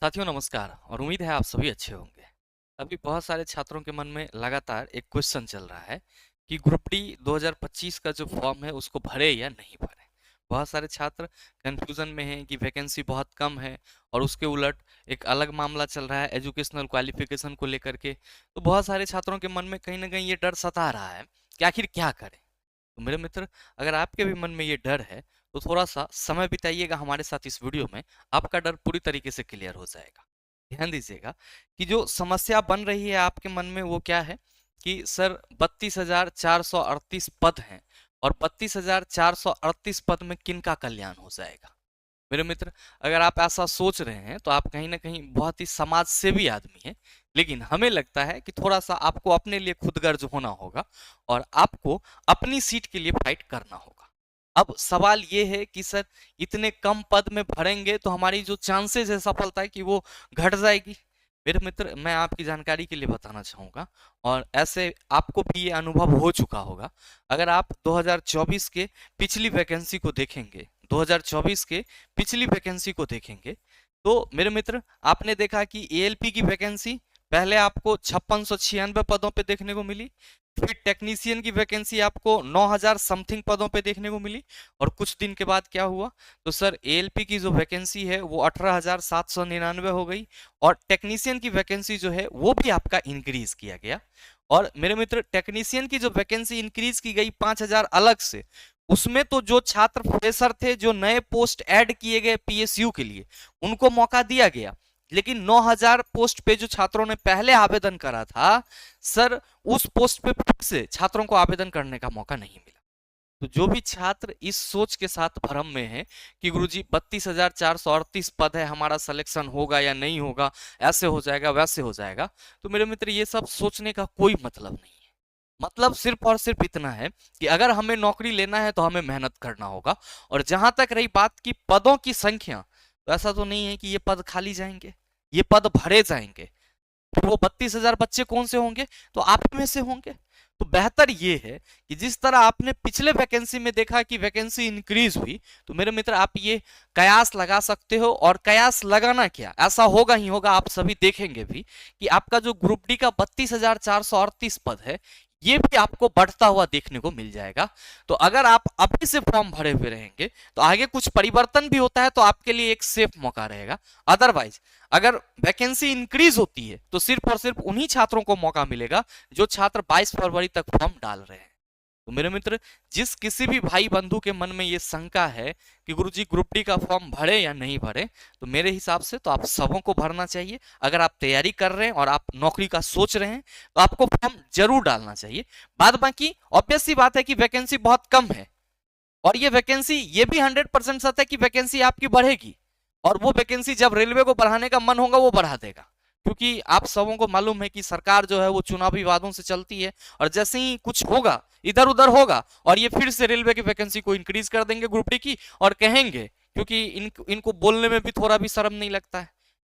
साथियों नमस्कार और उम्मीद है आप सभी अच्छे होंगे। अभी बहुत सारे छात्रों के मन में लगातार एक क्वेश्चन चल रहा है कि ग्रुप डी 2025 का जो फॉर्म है उसको भरे या नहीं भरे। बहुत सारे छात्र कंफ्यूजन में हैं कि वैकेंसी बहुत कम है और उसके उलट एक अलग मामला चल रहा है एजुकेशनल क्वालिफिकेशन को लेकर के। तो बहुत सारे छात्रों के मन में कहीं ना कहीं ये डर सता रहा है कि आखिर क्या करें। तो मेरे मित्र, अगर आपके भी मन में ये डर है तो थोड़ा सा समय बिताइएगा हमारे साथ इस वीडियो में। आपका डर पूरी तरीके से क्लियर हो जाएगा। ध्यान दीजिएगा कि जो समस्या बन रही है आपके मन में वो क्या है कि सर 32,438 पद हैं और 32,438 पद में किनका कल्याण हो जाएगा। मेरे मित्र, अगर आप ऐसा सोच रहे हैं तो आप कहीं ना कहीं बहुत ही समाज सेवी आदमी हैं। लेकिन हमें लगता है कि थोड़ा सा आपको अपने लिए खुदगर्ज होना होगा और आपको अपनी सीट के लिए फाइट करना होगा। अब सवाल ये है कि सर इतने कम पद में भरेंगे तो हमारी जो चांसेस है सफलता की वो घट जाएगी। मेरे मित्र, मैं आपकी जानकारी के लिए बताना चाहूंगा और ऐसे आपको भी ये अनुभव हो चुका होगा। अगर आप 2024 के पिछली वैकेंसी को देखेंगे 2024 के पिछली वैकेंसी को देखेंगे तो मेरे मित्र आपने देखा कि एएलपी की वैकेंसी पहले आपको 5696 पदों पे देखने को मिली। फिर टेक्नीशियन की वैकेंसी आपको 9000 समथिंग पदों पे देखने को मिली। और कुछ दिन के बाद क्या हुआ तो सर एएलपी की जो वैकेंसी है वो 18,799 हो गई और टेक्नीशियन की वैकेंसी जो है वो भी आपका इंक्रीज किया गया। और मेरे मित्र, टेक्नीशियन की जो वैकेंसी इंक्रीज की गई 5000 अलग से, उसमें तो जो छात्र फ्रेशर थे, जो नए पोस्ट ऐड किए गए पीएसयू के लिए, उनको मौका दिया गया। लेकिन 9000 पोस्ट पे जो छात्रों ने पहले आवेदन करा था सर, उस पोस्ट पे फिर से छात्रों को आवेदन करने का मौका नहीं मिला। तो जो भी छात्र इस सोच के साथ भ्रम में है कि गुरुजी 32,438 पद है, हमारा सिलेक्शन होगा या नहीं होगा, ऐसे हो जाएगा वैसे हो जाएगा, तो मेरे मित्र ये सब सोचने का कोई मतलब नहीं है। मतलब सिर्फ और सिर्फ इतना है कि अगर हमें नौकरी लेना है तो हमें मेहनत करना होगा। और जहां तक रही बात की पदों की संख्या, तो ऐसा तो नहीं है कि ये पद खाली जाएंगे, ये पद भरे जाएंगे। फिर वो 32,000 बच्चे कौन से होंगे, तो आप में से होंगे। तो बेहतर ये है कि जिस तरह आपने पिछले वैकेंसी में देखा कि वैकेंसी इंक्रीज हुई, तो मेरे मित्र आप ये कयास लगा सकते हो। और कयास लगाना क्या, ऐसा होगा ही होगा, आप सभी देखेंगे भी कि आपका जो ग्रुप डी का 32,438 पद है ये भी आपको बढ़ता हुआ देखने को मिल जाएगा। तो अगर आप अभी से फॉर्म भरे हुए रहेंगे तो आगे कुछ परिवर्तन भी होता है तो आपके लिए एक सेफ मौका रहेगा। अदरवाइज अगर वैकेंसी इंक्रीज होती है तो सिर्फ और सिर्फ उन्हीं छात्रों को मौका मिलेगा जो छात्र 22 फरवरी तक फॉर्म डाल रहे हैं। तो मेरे मित्र, जिस किसी भी भाई बंधु के मन में ये शंका है कि गुरुजी ग्रुप डी का फॉर्म भरे या नहीं भरे, तो मेरे हिसाब से तो आप सबों को भरना चाहिए। अगर आप तैयारी कर रहे हैं और आप नौकरी का सोच रहे हैं तो आपको फॉर्म जरूर डालना चाहिए। बाद बाकी ऑब्वियस सी बात है कि वैकेंसी बहुत कम है और ये वैकेंसी ये भी 100% सच है कि वैकेंसी आपकी बढ़ेगी। और वो वैकेंसी जब रेलवे को बढ़ाने का मन होगा वो बढ़ा देगा, क्योंकि आप सबों को मालूम है कि सरकार जो है वो चुनावी वादों से चलती है। और जैसे ही कुछ होगा, इधर उधर होगा, और ये फिर से रेलवे की वैकेंसी को इंक्रीज कर देंगे ग्रुप डी की, और कहेंगे, क्योंकि इनको बोलने में भी थोड़ा भी शर्म नहीं लगता है,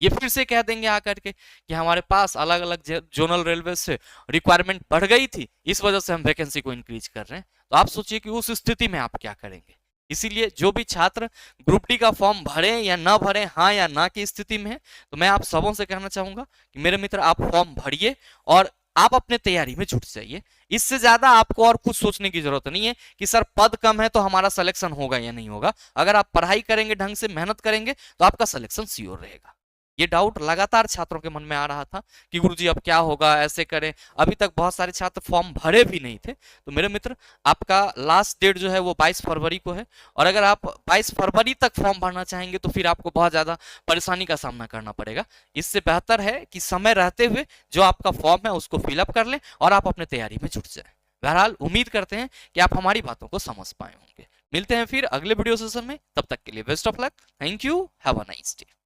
ये फिर से कह देंगे आकर के कि हमारे पास अलग अलग जोनल रेलवे से रिक्वायरमेंट बढ़ गई थी, इस वजह से हम वैकेंसी को इंक्रीज कर रहे हैं। तो आप सोचिए कि उस स्थिति में आप क्या करेंगे। इसीलिए जो भी छात्र ग्रुप डी का फॉर्म भरे या ना भरे, हाँ या ना की स्थिति में है, तो मैं आप सबों से कहना चाहूंगा कि मेरे मित्र आप फॉर्म भरिए और आप अपने तैयारी में जुट जाइए। इससे ज्यादा आपको और कुछ सोचने की जरूरत नहीं है कि सर पद कम है तो हमारा सिलेक्शन होगा या नहीं होगा। अगर आप पढ़ाई करेंगे, ढंग से मेहनत करेंगे, तो आपका सिलेक्शन श्योर रहेगा। ये डाउट लगातार छात्रों के मन में आ रहा था कि गुरुजी अब क्या होगा, ऐसे करें। अभी तक बहुत सारे छात्र फॉर्म भरे भी नहीं थे। तो मेरे मित्र, आपका लास्ट डेट जो है वो 22 फरवरी को है। और अगर आप 22 फरवरी तक फॉर्म भरना चाहेंगे तो फिर आपको बहुत ज्यादा परेशानी का सामना करना पड़ेगा। इससे बेहतर है कि समय रहते हुए जो आपका फॉर्म है उसको फिलअप कर लें और आप अपने तैयारी में जुट जाए। बहरहाल उम्मीद करते हैं कि आप हमारी बातों को समझ पाए होंगे। मिलते हैं फिर अगले वीडियो सेशन में, तब तक के लिए best of luck. Thank you, have a nice day.